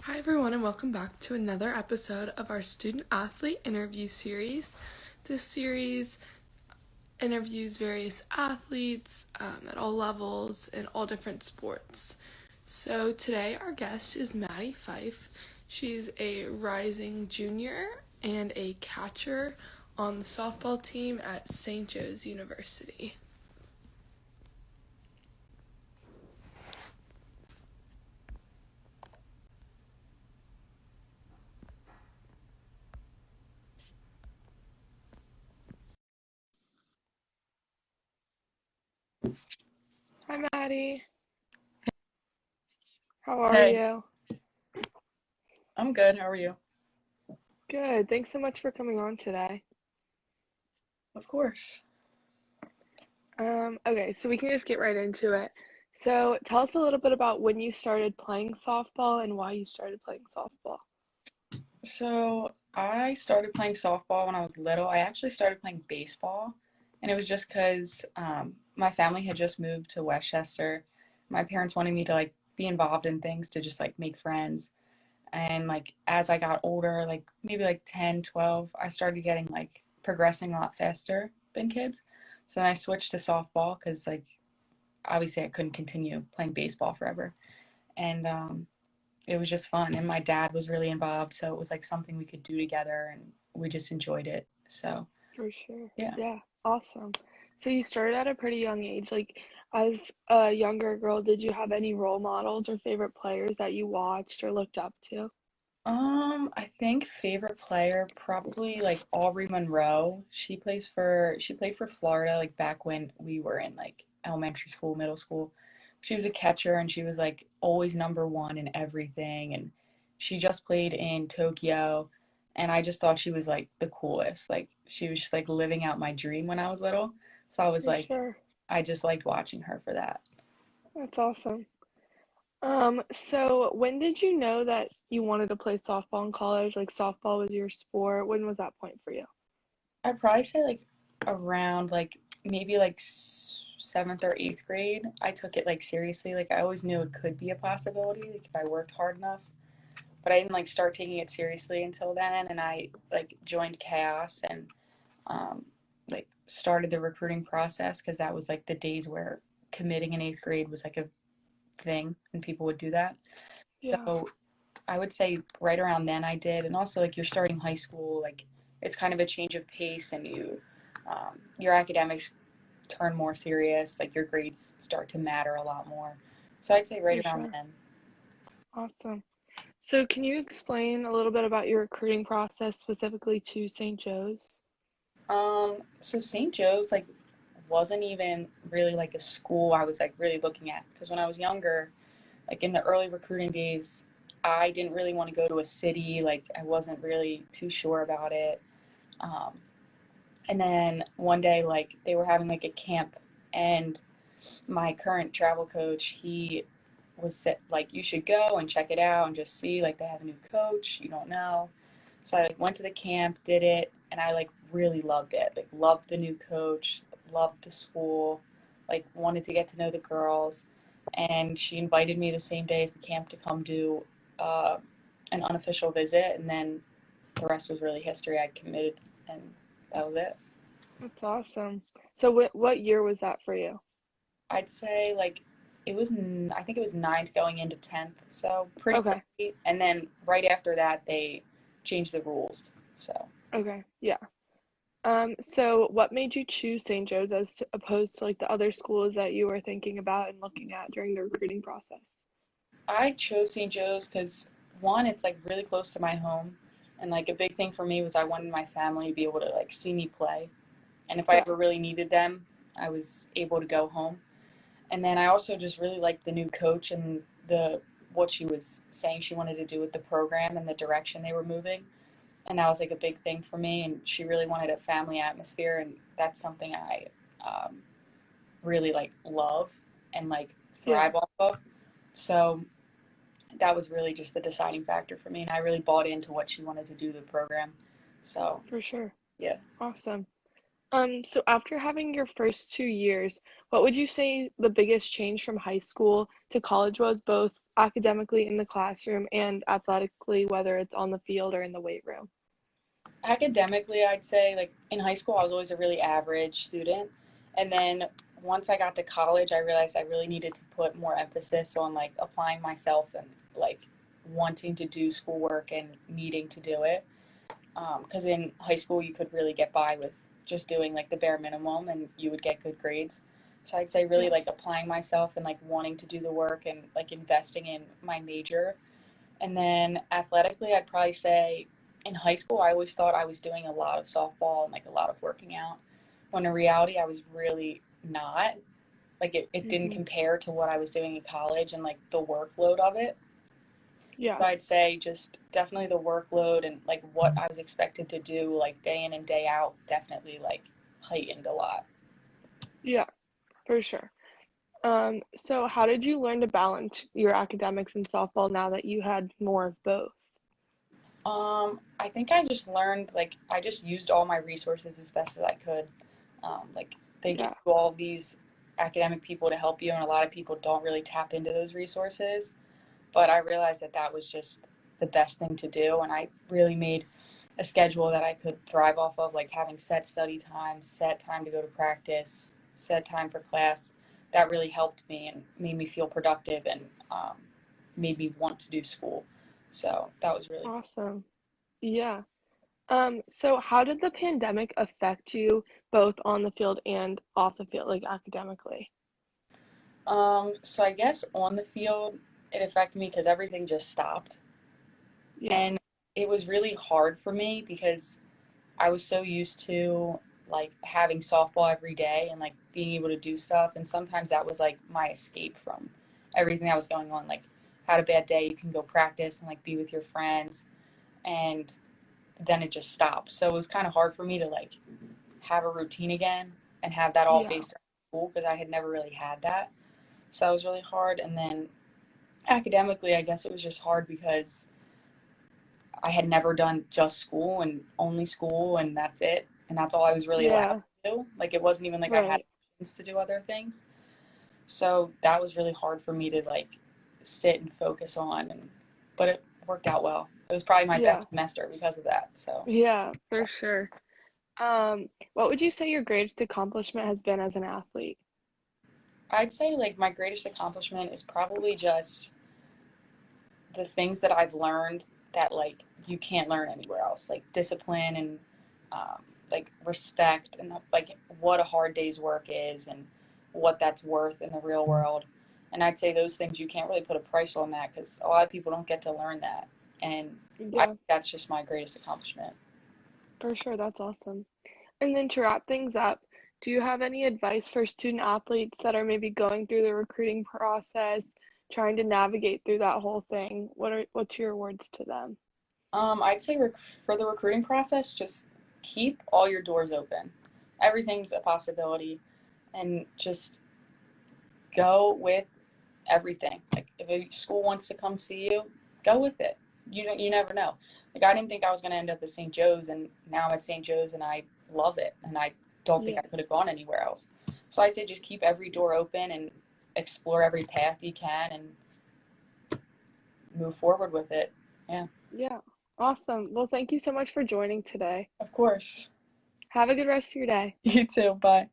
Hi, everyone, and welcome back to another episode of our Student Athlete Interview Series. This series interviews various athletes at all levels in all different sports. So today, our guest is Maddie Fife. She's a rising junior and a catcher on the softball team at St. Joe's University. Hi, Maddie. How are Hey, you? I'm good. How are you? Good. Thanks so much for coming on today. Of course. Okay, so we can just get right into it. So tell us a little bit about when you started playing softball and why you started playing softball. So I started playing softball when I was little. I actually started playing baseball, and it was just because my family had just moved to Westchester. My parents wanted me to be involved in things to just make friends. And as I got older, maybe 10, 12, I started getting progressing a lot faster than kids. So then I switched to softball because obviously I couldn't continue playing baseball forever. And it was just fun, and my dad was really involved, so it was something we could do together, and we just enjoyed it. So For sure. yeah. Yeah, awesome. So you started at a pretty young age. Like, as a younger girl, did you have any role models or favorite players that you watched or looked up to? I think favorite player probably Aubrey Monroe. She played for Florida back when we were in elementary school, middle school. She was a catcher, and she was always number one in everything, and she just played in Tokyo, and I just thought she was the coolest. She was just living out my dream when I was little. So I was For sure. I just liked watching her for that. That's awesome. So when did you know that you wanted to play softball in college? Like softball was your sport. When was that point for you? I'd probably say around maybe seventh or eighth grade. I took it seriously. I always knew it could be a possibility if I worked hard enough. But I didn't start taking it seriously until then. And I joined Chaos and started the recruiting process because that was the days where committing in eighth grade was a thing and people would do that. Yeah, So I would say right around then I did. And also you're starting high school, it's kind of a change of pace, and your academics turn more serious, your grades start to matter a lot more. So I'd say for right around sure. then. Awesome. So can you explain a little bit about your recruiting process specifically to St. Joe's? So St. Joe's wasn't even really a school I was really looking at, because when I was younger, in the early recruiting days, I didn't really want to go to a city. I wasn't really too sure about it. Um, and then one day, they were having a camp, and my current travel coach, he was you should go and check it out and just see, they have a new coach, you don't know. So I went to the camp, did it, and I really loved it. Loved the new coach, loved the school, wanted to get to know the girls. And she invited me the same day as the camp to come do uh, an unofficial visit, and then the rest was really history. I committed, and that was it. That's awesome. So what year was that for you? I'd say it was, I think it was ninth going into 10th, so pretty Okay. early. And then right after that, they changed the rules. So Okay. Yeah. So what made you choose St. Joe's as opposed to like the other schools that you were thinking about and looking at during the recruiting process? I chose St. Joe's because one, it's really close to my home, and a big thing for me was I wanted my family to be able to see me play, and if I Yeah, ever really needed them, I was able to go home. And then I also just really liked the new coach and the what she was saying she wanted to do with the program and the direction they were moving. And that was a big thing for me. And she really wanted a family atmosphere, and that's something I um, really love and yeah, thrive off of. So that was really just the deciding factor for me, and I really bought into what she wanted to do the program. So for sure. yeah. Awesome. So after having your first 2 years, what would you say the biggest change from high school to college was, both academically in the classroom and athletically, whether it's on the field or in the weight room? Academically, I'd say like in high school, I was always a really average student. And then once I got to college, I realized I really needed to put more emphasis on like applying myself and like wanting to do schoolwork and needing to do it. Because in high school, you could really get by with just doing like the bare minimum and you would get good grades. So I'd say really Yeah. like applying myself and like wanting to do the work and like investing in my major. And then athletically, I'd probably say in high school, I always thought I was doing a lot of softball and like a lot of working out. When in reality, I was really not. Like it didn't Hmm. compare to what I was doing in college and like the workload of it. So Yeah. I'd say just definitely the workload and like what I was expected to do like day in and day out definitely like heightened a lot. Yeah, for sure. So how did you learn to balance your academics and softball now that you had more of both? I think I just learned like I just used all my resources as best as I could. Like they give Yeah. you all these academic people to help you, and a lot of people don't really tap into those resources. But I realized that that was just the best thing to do, and I really made a schedule that I could thrive off of, like having set study time, set time to go to practice, set time for class. That really helped me and made me feel productive and made me want to do school. So that was really Awesome. Yeah. So how did the pandemic affect you both on the field and off the field, like academically? So I guess on the field, it affected me because everything just stopped. Yeah. And it was really hard for me because I was so used to like having softball every day and like being able to do stuff. And sometimes that was like my escape from everything that was going on. Like, had a bad day, you can go practice and like be with your friends. And then it just stopped. So it was kind of hard for me to like have a routine again and have that all Yeah. based around school because I had never really had that. So that was really hard. And then academically, I guess it was just hard because I had never done just school and only school, and that's it. And that's all I was really allowed Yeah. to do. Like, it wasn't even like I had Right. options to do other things. So that was really hard for me to like sit and focus on. And, but it worked out well. It was probably my Yeah. best semester because of that. So Yeah, for sure. What would you say your greatest accomplishment has been as an athlete? I'd say like my greatest accomplishment is probably just the things that I've learned that like you can't learn anywhere else, like discipline and like respect and like what a hard day's work is and what that's worth in the real world. And I'd say those things you can't really put a price on that because a lot of people don't get to learn that. And I Yeah, think that's just my greatest accomplishment. for sure. That's awesome. And then to wrap things up, do you have any advice for student athletes that are maybe going through the recruiting process, trying to navigate through that whole thing? What's your words to them? I'd say for the recruiting process, just keep all your doors open. Everything's a possibility, and just go with everything. Like if a school wants to come see you, go with it. You never know. Like I didn't think I was gonna end up at St. Joe's, and now I'm at St. Joe's, and I love it, and I don't think Yeah, I could have gone anywhere else. So I'd say just keep every door open and explore every path you can, and move forward with it. Yeah, yeah. Awesome. Well, thank you so much for joining today. of course. Have a good rest of your day. You too. Bye.